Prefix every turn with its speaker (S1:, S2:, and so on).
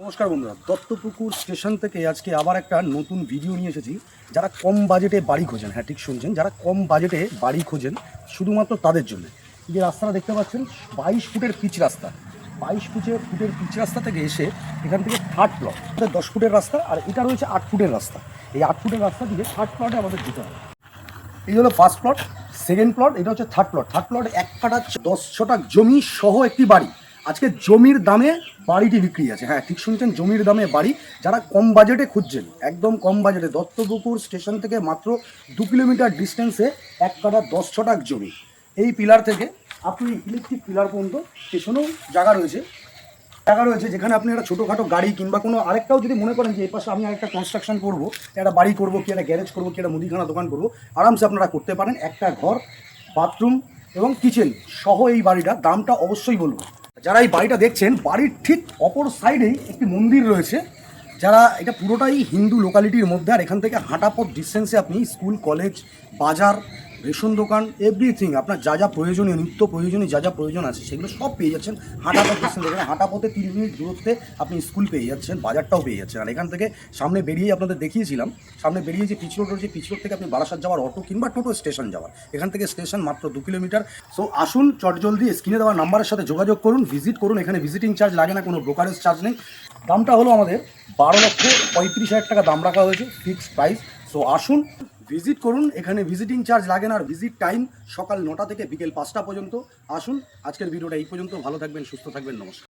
S1: নমস্কার বন্ধুরা, দত্তপুকুর স্টেশন থেকে আজকে আবার একটা নতুন ভিডিও নিয়ে এসেছি। যারা কম বাজেটে বাড়ি খোঁজেন, হ্যাঁ ঠিক শুনছেন, যারা কম বাজেটে বাড়ি খোঁজেন শুধুমাত্র তাদের জন্য। যে রাস্তাটা দেখতে পাচ্ছেন 22 ফুটের পিচ রাস্তা, 22 ফুটের পিচ রাস্তা থেকে এসে এখান থেকে থার্ড প্লট, 10 ফুটের রাস্তা, আর এটা রয়েছে 8 ফুটের রাস্তা। এই 8 ফুটের রাস্তা দিয়ে থার্ড প্লটে আমাদের যেতে হবে। এই হলো ফার্স্ট প্লট, সেকেন্ড প্লট, এটা হচ্ছে থার্ড প্লট। থার্ড প্লট 1 কাঠা 10 শতক জমি সহ একটি বাড়ি। আজকে জমির দামে বাড়িটি বিক্রি আছে, হ্যাঁ ঠিক শুনছেন, জমির দামে বাড়ি। যারা কম বাজেটে খুঁজছেন, একদম কম বাজেটে, দত্তপুকুর স্টেশন থেকে মাত্র 2 কিলোমিটার ডিস্টেন্সে 1 কাঠা 10 শতক জমি। এই পিলার থেকে আপনি ইলেকট্রিক পিলার পর্যন্ত স্টেশনেও জায়গা রয়েছে, যেখানে আপনি একটা ছোটোখাটো গাড়ি কিংবা কোনো আরেকটাও যদি মনে করেন যে এই পাশে আমি আরেকটা কনস্ট্রাকশন করবো, একটা বাড়ি করবো, কি একটা গ্যারেজ করবো, কি একটা মুদিখানা দোকান করবো, আরামসে আপনারা করতে পারেন। একটা ঘর, বাথরুম এবং কিচেন সহ এই বাড়িটা। দামটা অবশ্যই বলবো। যারা এই বাড়িটা দেখছেন, বাড়ির ঠিক অপর সাইডেই একটি মন্দির রয়েছে। যারা এটা পুরোটাই হিন্দু লোকালিটির মধ্যে, আর এখান থেকে হাঁটাপথ ডিস্টেন্সে আপনি স্কুল, কলেজ, বাজার, রেশন দোকান, এভরিথিং আপনার যা যা প্রয়োজনীয়, নিত্য প্রয়োজনীয় যা যা প্রয়োজন আছে সেগুলো সব পেয়ে যাচ্ছেন হাঁটাপথ ডিস্টেন্স। এখানে হাঁটাপথে 30 মিনিট দূরত্বে আপনি স্কুল পেয়ে যাচ্ছেন, বাজারটাও পেয়ে যাচ্ছেন। আর এখান থেকে সামনে বেরিয়েই আপনাদের দেখিয়েছিলাম, সামনে বেরিয়ে যে পিচ রোড রয়েছে, পিচ রোড থেকে আপনি বারাসাত যাওয়ার অটো কিংবা টোটো স্টেশন যাওয়ার, এখান থেকে স্টেশন মাত্র 2 কিলোমিটার। সো আসুন, চটজলদি স্ক্রিনে দেওয়া নাম্বারের সাথে যোগাযোগ করুন, ভিজিট করুন। এখানে ভিজিটিং চার্জ লাগে না, কোনো ব্রোকারেজ চার্জ নেই। দামটা হলো আমাদের 12,35,000 টাকা দাম রাখা হয়েছে, ফিক্সড প্রাইস। সো আসুন, ভিজিট করুন। এখানে ভিজিটিং চার্জ লাগে না, আর ভিজিট টাইম সকাল 9টা থেকে বিকেল 5টা পর্যন্ত। আসুন, আজকের ভিডিওটা এই পর্যন্ত। ভালো থাকবেন, সুস্থ থাকবেন, নমস্কার।